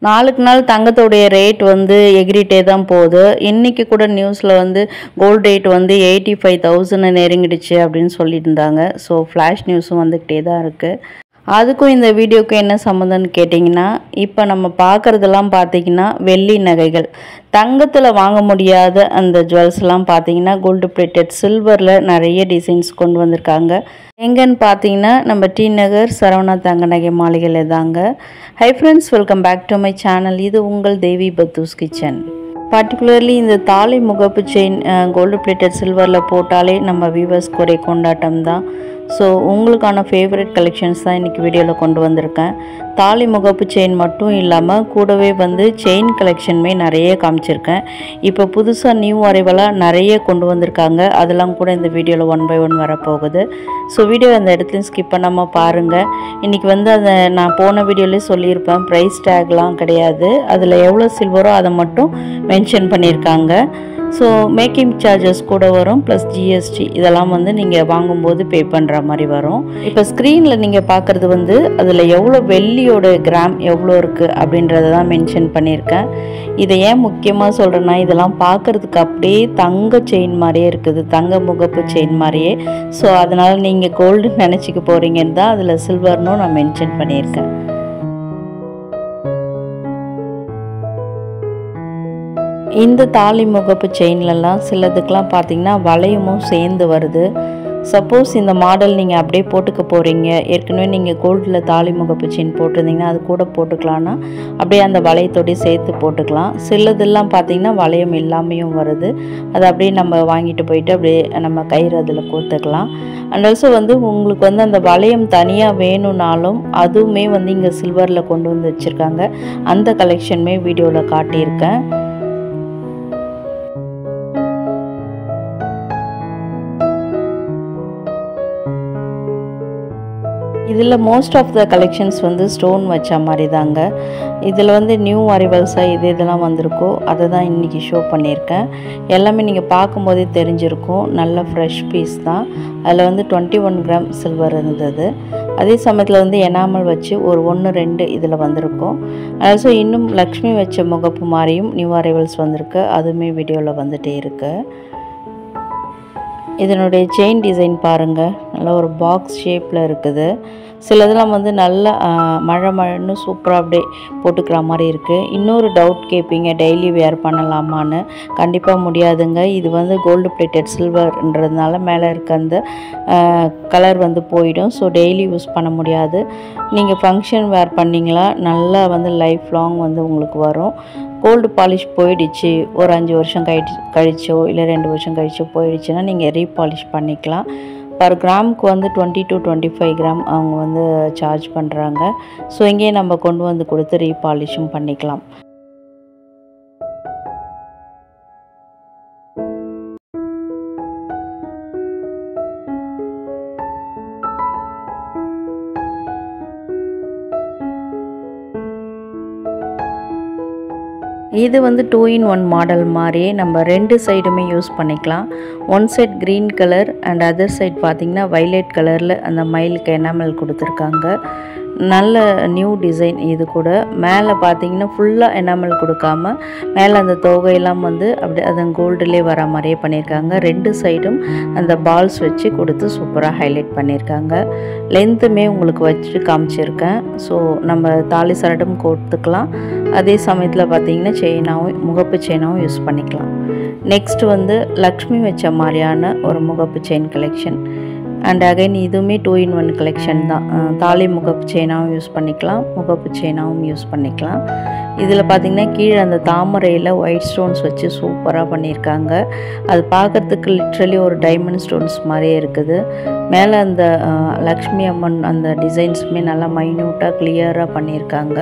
நாளுக்கு நாள் தங்கத்தோடைய ரேட் வந்து எகிரிட்டே தான் போகுது. இன்னைக்கு கூட நியூஸில் வந்து கோல்டு ரேட் வந்து 85,000 நெருங்கிடுச்சு அப்படின்னு சொல்லியிருந்தாங்க. ஸோ ஃப்ளாஷ் நியூஸும் வந்துக்கிட்டே தான் இருக்குது. அதுக்கும் இந்த வீடியோக்கும் என்ன சம்மந்தம்னு கேட்டிங்கன்னா, இப்போ நம்ம பார்க்குறதெல்லாம் பார்த்திங்கன்னா வெள்ளி நகைகள். தங்கத்தில் வாங்க முடியாத அந்த ஜுவல்ஸ்லாம் பார்த்திங்கன்னா கோல்டு பிளேட்டட் சில்வரில் நிறைய டிசைன்ஸ் கொண்டு வந்திருக்காங்க. எங்கன்னு பார்த்தீங்கன்னா நம்ம டி நகர் சரவணா தங்க நகை மாளிகையில் தாங்க. Hi friends, welcome back to my channel. இது உங்கள் தேவி பத்தூஸ் கிச்சன். பர்டிகுலர்லி இந்த தாலி முகப்பு செயின் கோல்டு பிளேட்டட் சில்வரில் போட்டாலே நம்ம வியூவர்ஸ்க்கு ஒரே கொண்டாட்டம் தான். ஸோ உங்களுக்கான ஃபேவரட் கலெக்ஷன்ஸ் தான் இன்றைக்கி வீடியோவில் கொண்டு வந்திருக்கேன். தாலி முகப்பு செயின் மட்டும் இல்லாமல் கூடவே வந்து செயின் கலெக்ஷனுமே நிறைய காமிச்சிருக்கேன். இப்போ புதுசாக நியூ அரைவலாக நிறைய கொண்டு வந்திருக்காங்க. அதெல்லாம் கூட இந்த வீடியோவில் 1 by 1 வரப்போகுது. ஸோ வீடியோ அந்த இடத்துலையும் ஸ்கிப் பண்ணாமல் பாருங்கள். இன்றைக்கி வந்து அதை நான் போன வீடியோலேயே சொல்லியிருப்பேன், ப்ரைஸ் டேக்லாம் கிடையாது, அதில் எவ்வளோ சில்வரோ அதை மட்டும் மென்ஷன் பண்ணியிருக்காங்க. ஸோ மேக்கிங் சார்ஜஸ் கூட வரும், ப்ளஸ் ஜிஎஸ்டி இதெல்லாம் வந்து நீங்கள் வாங்கும்போது பே பண்ணுற மாதிரி வரும். இப்போ ஸ்க்ரீனில் நீங்கள் பார்க்குறது வந்து அதில் எவ்வளோ வெள்ளியோட கிராம் எவ்வளோ இருக்குது அப்படின்றத தான் மென்ஷன் பண்ணியிருக்கேன். இதை ஏன் முக்கியமாக சொல்கிறேன்னா, இதெல்லாம் பார்க்குறதுக்கு அப்படியே தங்க செயின் மாதிரியே இருக்குது, தங்க முகப்பு செயின் மாதிரியே. ஸோ அதனால் நீங்கள் கோல்டு நினச்சிக்க போகிறீங்கன்னு தான் அதில் சில்வர்னும் நான் மென்ஷன் பண்ணியிருக்கேன். இந்த தாலி முகப்பு செயின்லலாம் சிலதுக்கெலாம் பார்த்திங்கன்னா வளையமும் சேர்ந்து வருது. சப்போஸ் இந்த மாடல் நீங்கள் அப்படியே போட்டுக்க போகிறீங்க, ஏற்கனவே நீங்கள் கோல்டில் தாலி முகப்பு செயின் போட்டிருந்தீங்கன்னா அது கூட போட்டுக்கலான்னா அப்படியே அந்த வளையத்தோடய சேர்த்து போட்டுக்கலாம். சிலதெல்லாம் பார்த்திங்கன்னா வளையம் இல்லாமையும் வருது. அதை அப்படியே நம்ம வாங்கிட்டு போயிட்டு அப்படியே நம்ம கயிறு அதில் கோத்துக்கலாம். அண்ட் ஆல்சோ வந்து உங்களுக்கு வந்து அந்த வளையம் தனியாக வேணும்னாலும் அதுவுமே வந்து இங்கே சில்வரில் கொண்டு வந்து வச்சுருக்காங்க. அந்த கலெக்ஷனுமே வீடியோவில் காட்டியிருக்கேன். இதில் மோஸ்ட் ஆஃப் த கலெக்ஷன்ஸ் வந்து ஸ்டோன் வச்ச மாதிரி தாங்க. இதில் வந்து நியூ அரைவல்ஸாக இதெல்லாம் வந்திருக்கோ அதை தான் இன்றைக்கி ஷோ பண்ணியிருக்கேன். எல்லாமே நீங்கள் பார்க்கும்போதே தெரிஞ்சிருக்கும், நல்ல ஃப்ரெஷ் பீஸ் தான். அதில் வந்து 21 கிராம் சில்வர் இருந்தது. அதே சமயத்தில் வந்து எனாமல் வச்சு ஒரு 1, 2 இதில் வந்திருக்கும். ஆல்சோ இன்னும் லக்ஷ்மி வச்ச முகப்பு மாதிரியும் நியூ அரைவல்ஸ் வந்திருக்கு, அதுவுமே வீடியோவில் வந்துகிட்டே இருக்குது. இதனுடைய செயின் டிசைன் பாருங்கள், நல்ல ஒரு பாக்ஸ் ஷேப்பில் இருக்குது. சிலதெல்லாம் வந்து நல்ல மழைன்னு சூப்பராக அப்படியே போட்டுக்கிற மாதிரி இருக்குது. இன்னொரு டவுட் கேட்பீங்க, டெய்லி வேர் பண்ணலாமான்னு. கண்டிப்பாக முடியாதுங்க. இது வந்து கோல்டு பிளேட்டட் சில்வர்ன்றதுனால மேலே இருக்க அந்த கலர் வந்து போயிடும். ஸோ டெய்லி யூஸ் பண்ண முடியாது. நீங்கள் ஃபங்க்ஷன் வேர் பண்ணிங்களா நல்லா வந்து லைஃப் லாங் வந்து உங்களுக்கு வரும். கோல்டு பாலிஷ் போயிடுச்சு, ஒரு 5 வருஷம் கழிச்சோ இல்லை 2 வருஷம் கழிச்சோ போயிடுச்சுன்னா நீங்கள் ரீபாலிஷ் பண்ணிக்கலாம். பர் கிராமுக்கு வந்து 20 to 25 கிராம் அவங்க வந்து சார்ஜ் பண்ணுறாங்க. ஸோ இங்கேயே நம்ம கொண்டு வந்து கொடுத்து ரீபாலிஷும் பண்ணிக்கலாம். இது வந்து 2 in 1 மாடல் மாதிரியே நம்ம 2 சைடுமே யூஸ் பண்ணிக்கலாம். One side green colour and other side பார்த்திங்கன்னா வைலட் கலரில் அந்த மயிலுக்கு எனாமல் கொடுத்துருக்காங்க. நல்ல நியூ டிசைன். இது கூட மேலே பார்த்திங்கன்னா ஃபுல்லாக எனாமல் கொடுக்காம மேலே அந்த தொகையெல்லாம் வந்து அப்படியே அது கோல்டுலே வர மாதிரியே பண்ணியிருக்காங்க. 2 சைடும் அந்த பால்ஸ் வச்சு கொடுத்து சூப்பராக ஹைலைட் பண்ணியிருக்காங்க. லென்த்துமே உங்களுக்கு வச்சு காமிச்சிருக்கேன். ஸோ நம்ம தாலி சரடும் கொடுத்துக்கலாம், அதே சமயத்தில் பார்த்திங்கன்னா செயினாகவும் முகப்பு செயினாகவும் யூஸ் பண்ணிக்கலாம். நெக்ஸ்ட் வந்து லக்ஷ்மி வச்ச மாதிரியான ஒரு முகப்பு செயின் கலெக்ஷன். அண்ட் அகைன் இதுவுமே 2 in 1 கலெக்ஷன் தான். தாலி முகப்பு செயினாகவும் யூஸ் பண்ணிக்கலாம், முகப்பு செயினாகவும் யூஸ் பண்ணிக்கலாம். இதில் பார்த்திங்கன்னா கீழே அந்த தாமரையில் ஒயிட் ஸ்டோன்ஸ் வச்சு சூப்பராக பண்ணியிருக்காங்க. அது பார்க்குறதுக்கு லிட்ரலி ஒரு டைமண்ட் ஸ்டோன்ஸ் மாதிரியே இருக்குது. மேலே அந்த லக்ஷ்மி அம்மன் அந்த டிசைன்ஸுமே நல்லா மைன்யூட்டாக கிளியராக பண்ணியிருக்காங்க.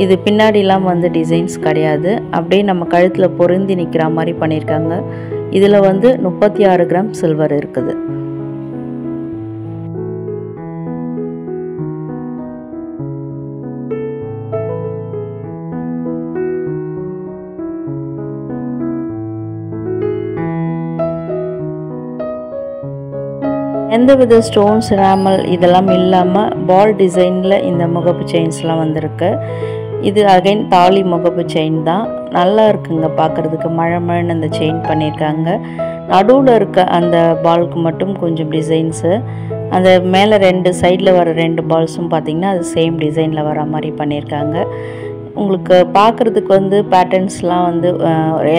இது பின்னாடிலாம் வந்து டிசைன்ஸ் கிடையாது, அப்படியே நம்ம கழுத்தில் பொருந்தி நிற்கிற மாதிரி பண்ணியிருக்காங்க. இதில் வந்து 36 கிராம் சில்வர் இருக்குது. எந்தவித ஸ்டோன்ஸ் எனாமல் இதெல்லாம் இல்லாமல் பால் டிசைனில் இந்த முகப்பு செயின்ஸ்லாம் வந்திருக்கு. இது அகைன் தாலி முகப்பு செயின் தான். நல்லா இருக்குங்க பார்க்குறதுக்கு. மழை மழைன்னு அந்த செயின் பண்ணியிருக்காங்க. நடுவில் இருக்க அந்த பால்க்கு மட்டும் கொஞ்சம் டிசைன்ஸு, அந்த மேலே 2 சைடில் வர 2 பால்ஸும் பார்த்திங்கன்னா அது சேம் டிசைனில் வர மாதிரி பண்ணியிருக்காங்க. உங்களுக்கு பார்க்குறதுக்கு வந்து பேட்டர்ன்ஸ்லாம் வந்து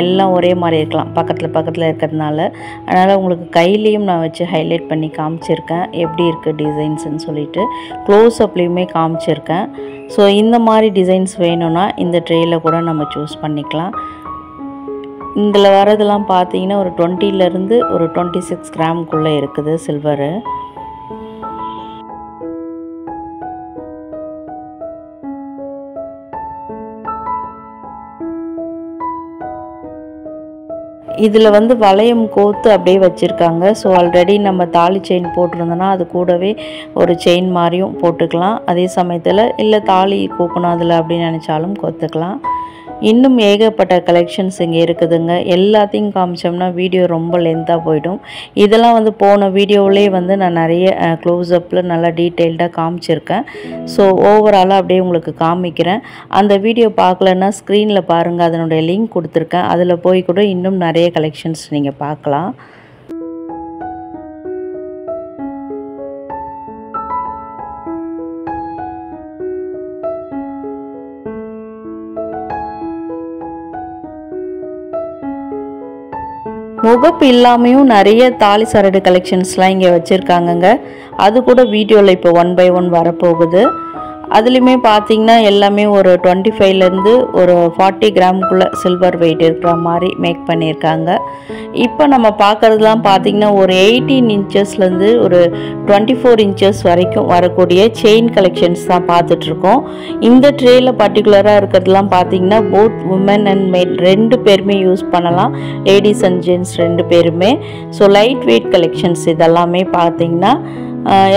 எல்லாம் ஒரே மாதிரி இருக்கலாம் பக்கத்தில் பக்கத்தில் இருக்கிறதுனால. அதனால் உங்களுக்கு கையிலையும் நான் வச்சு ஹைலைட் பண்ணி காமிச்சிருக்கேன் எப்படி இருக்குது டிசைன்ஸ்ன்னு சொல்லிட்டு. க்ளோஸ்அப்லேயுமே காமிச்சிருக்கேன். ஸோ இந்த மாதிரி டிசைன்ஸ் வேணும்னா இந்த ட்ரேயில் கூட நம்ம சூஸ் பண்ணிக்கலாம். இதில் வரதெல்லாம் பார்த்தீங்கன்னா ஒரு 20லேருந்து ஒரு 26 கிராமுக்குள்ளே இருக்குது சில்வரு. இதில் வந்து வளையம் கோத்து அப்படியே வச்சுருக்காங்க. ஸோ ஆல்ரெடி நம்ம தாலி செயின் போட்டிருந்தோன்னா அது கூடவே ஒரு செயின் மாதிரியும் போட்டுக்கலாம். அதே சமயத்தில் இல்லை தாலி கோக்கணும் அதில் அப்படின்னு நினச்சாலும் கோத்துக்கலாம். இன்னும் ஏகப்பட்ட கலெக்ஷன்ஸ் இங்கே இருக்குதுங்க. எல்லாத்தையும் காமிச்சோம்னா வீடியோ ரொம்ப லென்த்தாக போயிடும். இதெல்லாம் வந்து போன வீடியோவிலே வந்து நான் நிறைய க்ளோஸ்அப்பில் நல்லா டீட்டெயில்டாக காமிச்சிருக்கேன். ஸோ ஓவராலாக அப்படியே உங்களுக்கு காமிக்கிறேன். அந்த வீடியோ பார்க்கலன்னா ஸ்க்ரீனில் பாருங்கள், அதனுடைய லிங்க் கொடுத்துருக்கேன். அதில் போய் கூட இன்னும் நிறைய கலெக்ஷன்ஸ் நீங்கள் பார்க்கலாம். முகப்பு இல்லாமையும் நிறைய தாலி சரடு கலெக்ஷன்ஸ்லாம் இங்கே வச்சுருக்காங்கங்க. அது கூட வீடியோவில் இப்போ 1 by 1 வரப்போகுது. அதுலேயுமே பார்த்திங்கன்னா எல்லாமே ஒரு 25லேருந்து ஒரு 40 கிராமுக்குள்ளே சில்வர் வெயிட் இருக்கிற மாதிரி மேக் பண்ணியிருக்காங்க. இப்போ நம்ம பார்க்குறதுலாம் பார்த்திங்கன்னா ஒரு 18 இன்ச்சஸ்லேருந்து ஒரு 24 இன்ச்சஸ் வரைக்கும் வரக்கூடிய செயின் கலெக்ஷன்ஸ் தான் பார்த்துட்ருக்கோம். இந்த ட்ரேயில் பர்டிகுலராக இருக்கிறதுலாம் பார்த்திங்கன்னா போத் உமன் அண்ட் மென் 2 பேருமே யூஸ் பண்ணலாம். லேடிஸ் அண்ட் ஜென்ட்ஸ் 2 பேருமே. ஸோ லைட் வெயிட் கலெக்ஷன்ஸ் இதெல்லாமே பார்த்திங்கன்னா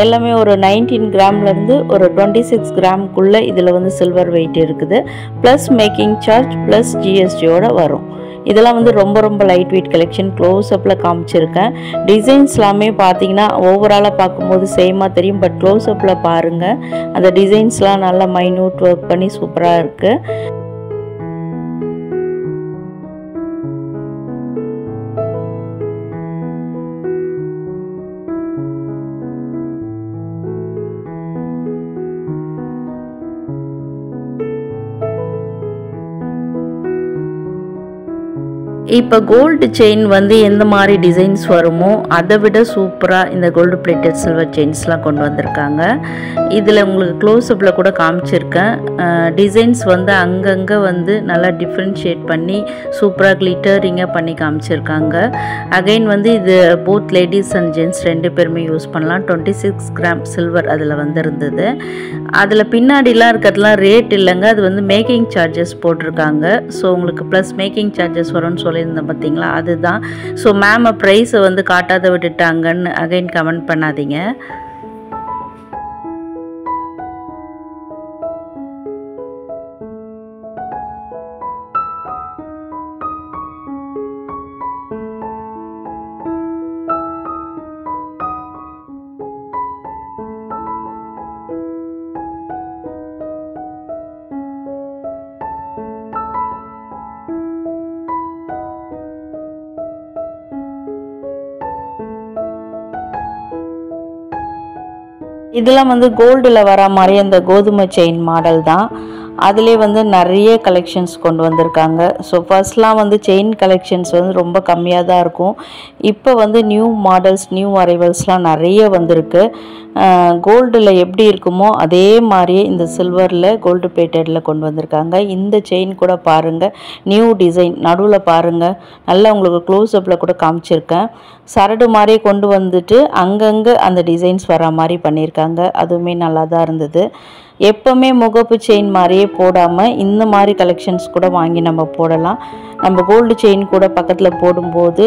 எல்லாமே ஒரு 19 கிராம்லேருந்து ஒரு 26 கிராமுக்குள்ளே இதில் வந்து சில்வர் வெயிட் இருக்குது. ப்ளஸ் மேக்கிங் சார்ஜ் ப்ளஸ் ஜிஎஸ்டியோடு வரும். இதெல்லாம் வந்து ரொம்ப ரொம்ப லைட் வெயிட் கலெக்ஷன். க்ளோஸ்அப்பில் காமிச்சிருக்கேன். டிசைன்ஸ் எல்லாமே பார்த்தீங்கன்னா ஓவராலாக பார்க்கும்போது சேமாக தெரியும். பட் க்ளோஸ்அப்பில் பாருங்கள், அந்த டிசைன்ஸ்லாம் நல்லா மைன்யூட் ஒர்க் பண்ணி சூப்பராக இருக்குது. இப்போ கோல்டு செயின் வந்து எந்த மாதிரி டிசைன்ஸ் வருமோ அதை விட சூப்பராக இந்த கோல்டு பிளேட்டட் சில்வர் செயின்ஸ்லாம் கொண்டு வந்திருக்காங்க. இதில் உங்களுக்கு க்ளோஸ்அப்பில் கூட காமிச்சிருக்கேன். டிசைன்ஸ் வந்து அங்கங்கே வந்து நல்லா டிஃப்ரென்ஷியேட் பண்ணி சூப்பராக கிளிட்டரிங்காக பண்ணி காமிச்சிருக்காங்க. அகைன் வந்து இது போத் லேடிஸ் அண்ட் ஜென்ட்ஸ் 2 பேருமே யூஸ் பண்ணலாம். 26 கிராம் சில்வர் அதில் வந்து இருந்தது. அதில் பின்னாடிலாம் இருக்கிறதுலாம் ரேட் இல்லைங்க, அது வந்து மேக்கிங் சார்ஜஸ் போட்டிருக்காங்க. ஸோ உங்களுக்கு ப்ளஸ் மேக்கிங் சார்ஜஸ் வரும்னு சொல்லியிருந்தேன் பார்த்தீங்களா, அதுதான். ஸோ மேம் ப்ரைஸை வந்து காட்டாத விட்டுட்டாங்கன்னு அகைன் கமெண்ட் பண்ணாதீங்க. இதெல்லாம் வந்து கோல்டில் வர மாதிரி அந்த கோதுமை செயின் மாடல் தான். அதிலே வந்து நிறைய கலெக்ஷன்ஸ் கொண்டு வந்திருக்காங்க. ஸோ ஃபர்ஸ்ட்லாம் வந்து செயின் கலெக்ஷன்ஸ் வந்து ரொம்ப கம்மியாக தான் இருக்கும். இப்போ வந்து நியூ மாடல்ஸ், நியூ அரைவல்ஸ்லாம் நிறைய வந்திருக்கு. கோல்டில் எப்படி இருக்குமோ அதே மாதிரியே இந்த சில்வரில் கோல்டு பிளேட்டடில் கொண்டு வந்திருக்காங்க. இந்த செயின் கூட பாருங்கள், நியூ டிசைன் நடுவில் பாருங்கள், நல்லா உங்களுக்கு க்ளோஸ்அப்பில் கூட காமிச்சிருக்கேன். சரடு மாதிரியே கொண்டு வந்துட்டு அங்கங்கே அந்த டிசைன்ஸ் வர மாதிரி பண்ணியிருக்காங்க. அதுவுமே நல்லா தான் இருந்தது. எப்போவுமே முகப்பு செயின் மாதிரியே போடாமல் இந்த மாதிரி கலெக்ஷன்ஸ் கூட வாங்கி நம்ம போடலாம். நம்ம கோல்டு செயின் கூட பக்கத்தில் போடும்போது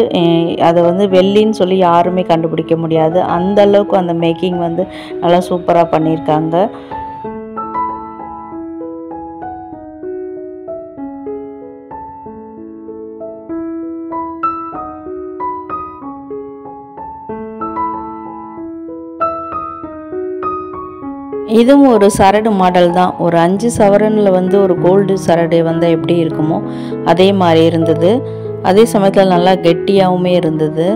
அதை வந்து வெள்ளின்னு சொல்லி யாருமே கண்டுபிடிக்க முடியாது. அந்த அளவுக்கு அந்த மேக்கிங் வந்து நல்லா சூப்பராக பண்ணியிருக்காங்க. இதுவும் ஒரு சரடு மாடல் தான். ஒரு 5 சவரனில் வந்து ஒரு கோல்டு சரடு வந்து எப்படி இருக்குமோ அதே மாதிரி இருந்தது. அதே சமயத்தில் நல்லா கெட்டியாகவுமே இருந்தது.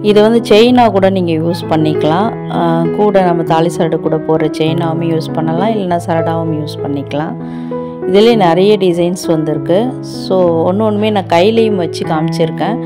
இதை வந்து செயினாக கூட நீங்கள் யூஸ் பண்ணிக்கலாம். கூட நம்ம தாலி சரடு கூட போடுற செயினாகவும் யூஸ் பண்ணலாம், இல்லைன்னா சரடாகவும் யூஸ் பண்ணிக்கலாம். இதிலே நிறைய டிசைன்ஸ் வந்திருக்கு. ஸோ ஒன்றுமே நான் கையிலையும் வச்சு காமிச்சிருக்கேன்.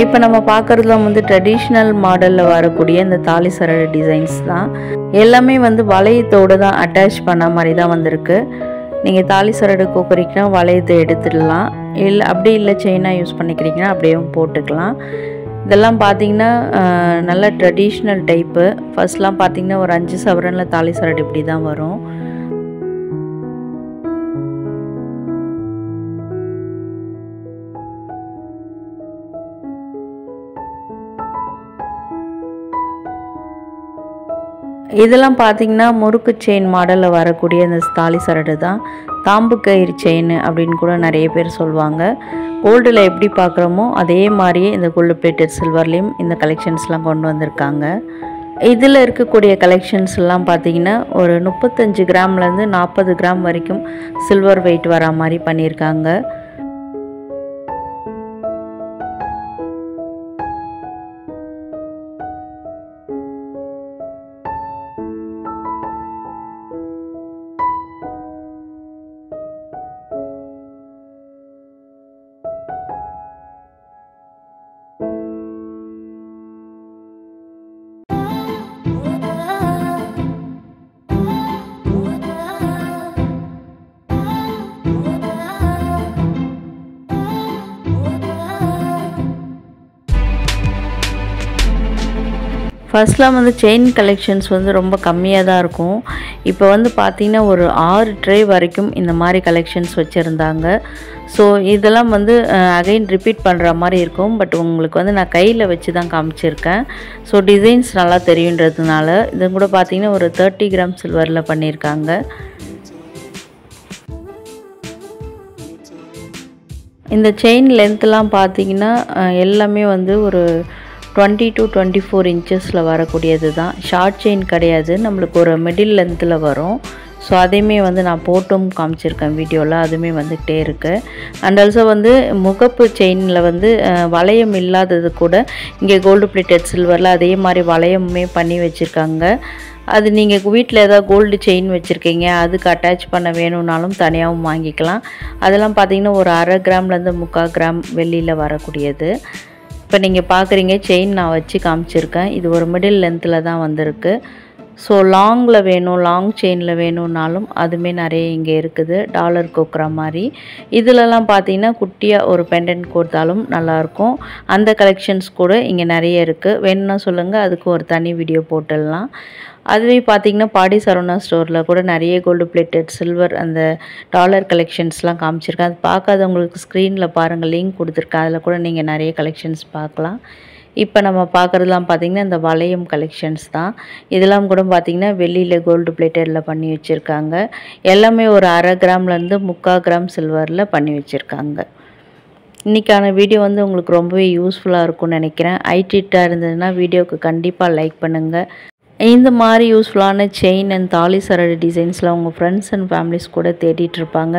இப்போ நம்ம பார்க்குறதுல வந்து ட்ரெடிஷ்னல் மாடலில் வரக்கூடிய இந்த தாலி சரடு டிசைன்ஸ் தான். எல்லாமே வந்து வளையத்தோடு தான் அட்டாச் பண்ண மாதிரி தான் வந்திருக்கு. நீங்கள் தாலி சரடு கோக்குறீங்கன்னா வளையத்தை எடுத்துடலாம், இல்லை அப்படி இல்லை செயினாக யூஸ் பண்ணிக்கிறீங்கன்னா அப்படியும் போட்டுக்கலாம். இதெல்லாம் பார்த்திங்கன்னா நல்ல ட்ரெடிஷ்னல் டைப்பு. ஃபர்ஸ்ட்லாம் பார்த்திங்கன்னா ஒரு 5 சவரனில் தாலி சரடு இப்படி தான் வரும். இதெல்லாம் பார்த்திங்கன்னா முறுக்கு செயின் மாடலில் வரக்கூடிய இந்த தாலி சரடு தான். தாம்பு கயிறு செயின் அப்படின்னு கூட நிறைய பேர் சொல்லுவாங்க. கோல்டில் எப்படி பார்க்குறோமோ அதே மாதிரியே இந்த கோல்டு பிளேட்டட் சில்வர்லேயும் இந்த கலெக்ஷன்ஸ்லாம் கொண்டு வந்திருக்காங்க. இதில் இருக்கக்கூடிய கலெக்ஷன்ஸ் எல்லாம் பார்த்திங்கன்னா ஒரு 35 கிராம்லேருந்து 40 கிராம் வரைக்கும் சில்வர் வெயிட் வர மாதிரி பண்ணியிருக்காங்க. ஃபர்ஸ்ட்லாம் வந்து செயின் கலெக்ஷன்ஸ் வந்து ரொம்ப கம்மியாக தான் இருக்கும். இப்போ வந்து பார்த்திங்கன்னா ஒரு 6 ட்ரே வரைக்கும் இந்த மாதிரி கலெக்ஷன்ஸ் வச்சுருந்தாங்க. ஸோ இதெல்லாம் வந்து அகைன் ரிப்பீட் பண்ணுற மாதிரி இருக்கும். பட் உங்களுக்கு வந்து நான் கையில் வச்சு தான் காமிச்சிருக்கேன். ஸோ டிசைன்ஸ் நல்லா தெரியுன்றதுனால இது கூட பார்த்திங்கன்னா ஒரு 30 கிராம் சில்வரில் பண்ணியிருக்காங்க. இந்த செயின் லென்த்லாம் பார்த்திங்கன்னா எல்லாமே வந்து ஒரு 20 to 24 இன்ச்சஸில் வரக்கூடியது தான். ஷார்ட் செயின் கிடையாது, நம்மளுக்கு ஒரு மிடில் லென்த்தில் வரும். ஸோ அதையுமே வந்து நான் போட்டும் காமிச்சிருக்கேன் வீடியோவில், அதுவுமே வந்துக்கிட்டே இருக்குது. அண்ட் ஆல்சோ வந்து முகப்பு செயினில் வந்து வளையம் இல்லாதது கூட இங்கே கோல்டு பிளேட்டட் சில்வரில் அதே மாதிரி வளையமுமே பண்ணி வச்சுருக்காங்க. அது நீங்கள் வீட்டில் ஏதாவது கோல்டு செயின் வச்சுருக்கீங்க, அதுக்கு அட்டாச் பண்ண வேணும்னாலும் தனியாகவும் வாங்கிக்கலாம். அதெல்லாம் பார்த்திங்கன்னா ஒரு 1/2 கிராம்லேருந்து 3/4 கிராம் வெள்ளியில் வரக்கூடியது. இப்போ நீங்கள் பார்க்குறீங்க செயின் நான் வச்சு காமிச்சிருக்கேன். இது ஒரு மிடில் லென்த்தில் தான் வந்திருக்கு. ஸோ லாங்கில் வேணும், லாங் செயினில் வேணும்னாலும் அதுவுமே நிறைய இங்கே இருக்குது, டாலர் கோக்குற மாதிரி. இதிலலாம் பார்த்தீங்கன்னா குட்டியாக ஒரு பெண்டன்ட் கொடுத்தாலும் நல்லாயிருக்கும். அந்த கலெக்ஷன்ஸ் கூட இங்கே நிறைய இருக்குது. வேணும்னா சொல்லுங்கள், அதுக்கு ஒரு தனி வீடியோ போட்டுடலாம். அதுவே பார்த்திங்கன்னா பாடி சரவணா ஸ்டோரில் கூட நிறைய கோல்டு பிளேட்டட் சில்வர் அந்த டாலர் கலெக்ஷன்ஸ்லாம் காமிச்சிருக்கேன். அது பார்க்காதவங்களுக்கு ஸ்க்ரீனில் பாருங்கள், லிங்க் கொடுத்துருக்கேன். அதில் கூட நீங்கள் நிறைய கலெக்ஷன்ஸ் பார்க்கலாம். இப்போ நம்ம பார்க்குறதுலாம் பார்த்திங்கன்னா இந்த வளையம் கலெக்ஷன்ஸ் தான். இதெல்லாம் கூட பார்த்திங்கன்னா வெளியில் கோல்டு பிளேட்டடில் பண்ணி வச்சுருக்காங்க. எல்லாமே ஒரு 1/2 கிராம்லேருந்து 3/4 கிராம் சில்வரில் பண்ணி வச்சுருக்காங்க. இன்றைக்கான வீடியோ வந்து உங்களுக்கு ரொம்பவே யூஸ்ஃபுல்லாக இருக்கும்னு நினைக்கிறேன். ஐடிட்டாக இருந்ததுன்னா வீடியோவுக்கு கண்டிப்பாக லைக் பண்ணுங்கள். இந்த மாதிரி யூஸ்ஃபுல்லான செயின் அண்ட் தாலி சரடு டிசைன்ஸில் உங்கள் ஃப்ரெண்ட்ஸ் அண்ட் ஃபேமிலிஸ் கூட தேடிட்டுருப்பாங்க.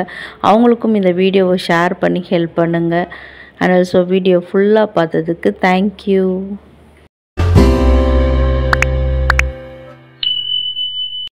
அவங்களுக்கும் இந்த வீடியோவை ஷேர் பண்ணி ஹெல்ப் பண்ணுங்கள். அண்ட் ஆல்சோ வீடியோ ஃபுல்லாக பார்த்ததுக்கு தேங்க்யூ.